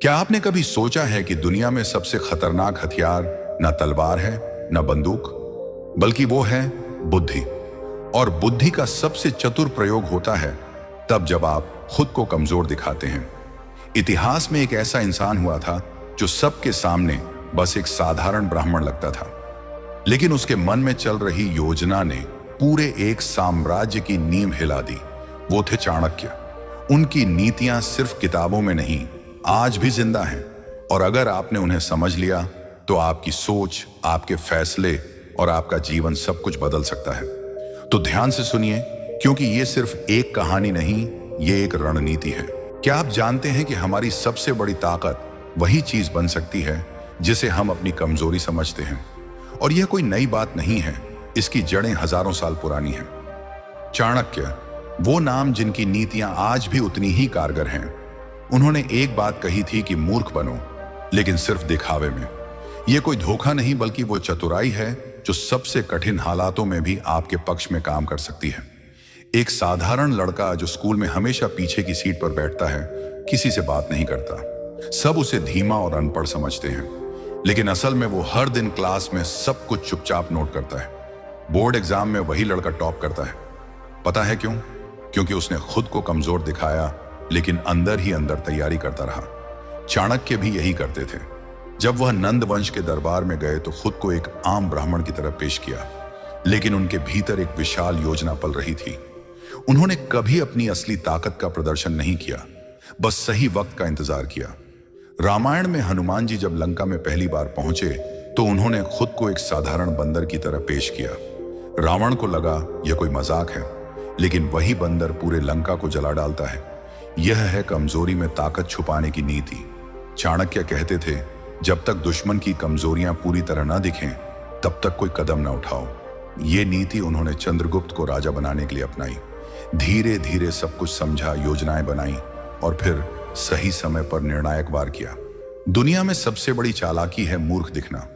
क्या आपने कभी सोचा है कि दुनिया में सबसे खतरनाक हथियार न तलवार है न बंदूक, बल्कि वो है बुद्धि। और बुद्धि का सबसे चतुर प्रयोग होता है तब जब आप खुद को कमजोर दिखाते हैं। इतिहास में एक ऐसा इंसान हुआ था जो सबके सामने बस एक साधारण ब्राह्मण लगता था, लेकिन उसके मन में चल रही योजना ने पूरे एक साम्राज्य की नींव हिला दी। वो थे चाणक्य। उनकी नीतियां सिर्फ किताबों में नहीं, आज भी जिंदा हैं। और अगर आपने उन्हें समझ लिया तो आपकी सोच, आपके फैसले और आपका जीवन सब कुछ बदल सकता है। तो ध्यान से सुनिए, क्योंकि ये सिर्फ एक कहानी नहीं, ये एक रणनीति है। क्या आप जानते हैं कि हमारी सबसे बड़ी ताकत वही चीज बन सकती है जिसे हम अपनी कमजोरी समझते हैं? और यह कोई नई बात नहीं है, इसकी जड़ें हजारों साल पुरानी हैं। चाणक्य, वो नाम जिनकी नीतियां आज भी उतनी ही कारगर हैं। उन्होंने एक बात कही थी कि मूर्ख बनो, लेकिन सिर्फ दिखावे में। यह कोई धोखा नहीं, बल्कि वो चतुराई है जो सबसे कठिन हालातों में भी आपके पक्ष में काम कर सकती है। एक साधारण लड़का जो स्कूल में हमेशा पीछे की सीट पर बैठता है, किसी से बात नहीं करता, सब उसे धीमा और अनपढ़ समझते हैं, लेकिन असल में वो हर दिन क्लास में सब कुछ चुपचाप नोट करता है। बोर्ड एग्जाम में वही लड़का टॉप करता है। पता है क्यों? क्योंकि उसने खुद को कमजोर दिखाया, लेकिन अंदर ही अंदर तैयारी करता रहा। चाणक्य भी यही करते थे। जब वह नंद वंश के दरबार में गए तो खुद को एक आम ब्राह्मण की तरह पेश किया, लेकिन उनके भीतर एक विशाल योजना पल रही थी। उन्होंने कभी अपनी असली ताकत का प्रदर्शन नहीं किया, बस सही वक्त का इंतजार किया। रामायण में हनुमान जी जब लंका में पहली बार पहुंचे तो उन्होंने खुद को एक साधारण बंदर की तरह पेश किया। रावण को लगा यह कोई मजाक है, लेकिन वही बंदर पूरे लंका को जला डालता है। यह है कमजोरी में ताकत छुपाने की नीति। चाणक्य कहते थे, जब तक दुश्मन की कमजोरियां पूरी तरह ना दिखें, तब तक कोई कदम ना उठाओ। ये नीति उन्होंने चंद्रगुप्त को राजा बनाने के लिए अपनाई। धीरे धीरे सब कुछ समझा, योजनाएं बनाई और फिर सही समय पर निर्णायक वार किया। दुनिया में सबसे बड़ी चालाकी है मूर्ख दिखना।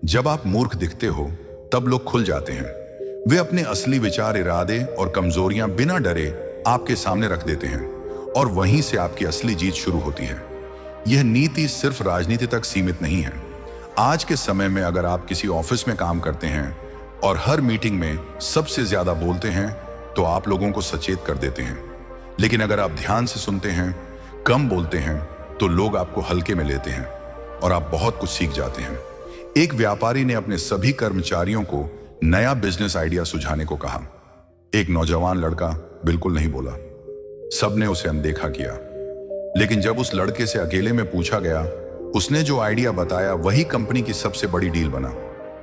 जब आप मूर्ख दिखते हो तब लोग खुल जाते हैं। वे अपने असली विचार, इरादे और कमजोरियां बिना डरे आपके सामने रख देते हैं, और वहीं से आपकी असली जीत शुरू होती है। यह नीति सिर्फ राजनीति तक सीमित नहीं है। आज के समय में अगर आप किसी ऑफिस में काम करते हैं और हर मीटिंग में सबसे ज्यादा बोलते हैं तो आप लोगों को सचेत कर देते हैं, लेकिन अगर आप ध्यान से सुनते हैं, कम बोलते हैं, तो लोग आपको हल्के में लेते हैं और आप बहुत कुछ सीख जाते हैं। एक व्यापारी ने अपने सभी कर्मचारियों को नया बिजनेस आइडिया सुझाने को कहा। एक नौजवान लड़का बिल्कुल नहीं बोला। सबने उसे अनदेखा किया, लेकिन जब उस लड़के से अकेले में पूछा गया, उसने जो आइडिया बताया वही कंपनी की सबसे बड़ी डील बना।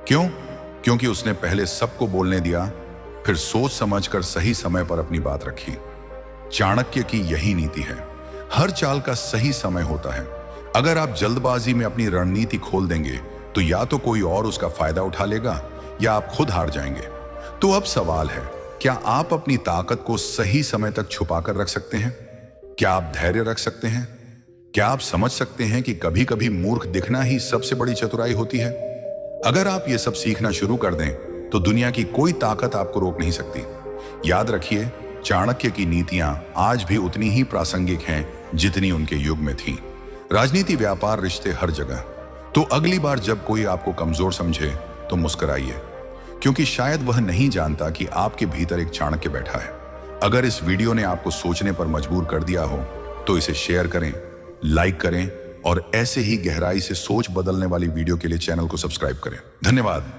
क्यों? क्योंकि उसने पहले सबको बोलने दिया, फिर सोच समझकर सही समय पर अपनी बात रखी। चाणक्य की यही नीति है। हर चाल का सही समय होता है। अगर आप जल्दबाजी में अपनी रणनीति खोल देंगे तो या तो कोई और उसका फायदा उठा लेगा या आप खुद हार जाएंगे। तो अब सवाल है, क्या आप अपनी ताकत को सही समय तक छुपा कर रख सकते हैं? क्या आप धैर्य रख सकते हैं? क्या आप समझ सकते हैं कि कभी कभी मूर्ख दिखना ही सबसे बड़ी चतुराई होती है? अगर आप ये सब सीखना शुरू कर दें तो दुनिया की कोई ताकत आपको रोक नहीं सकती। याद रखिए, चाणक्य की नीतियां आज भी उतनी ही प्रासंगिक हैं जितनी उनके युग में थीं। राजनीति, व्यापार, रिश्ते, हर जगह। तो अगली बार जब कोई आपको कमजोर समझे तो मुस्कुराइए, क्योंकि शायद वह नहीं जानता कि आपके भीतर एक चाणक्य बैठा है। अगर इस वीडियो ने आपको सोचने पर मजबूर कर दिया हो तो इसे शेयर करें, लाइक करें और ऐसे ही गहराई से सोच बदलने वाली वीडियो के लिए चैनल को सब्सक्राइब करें। धन्यवाद।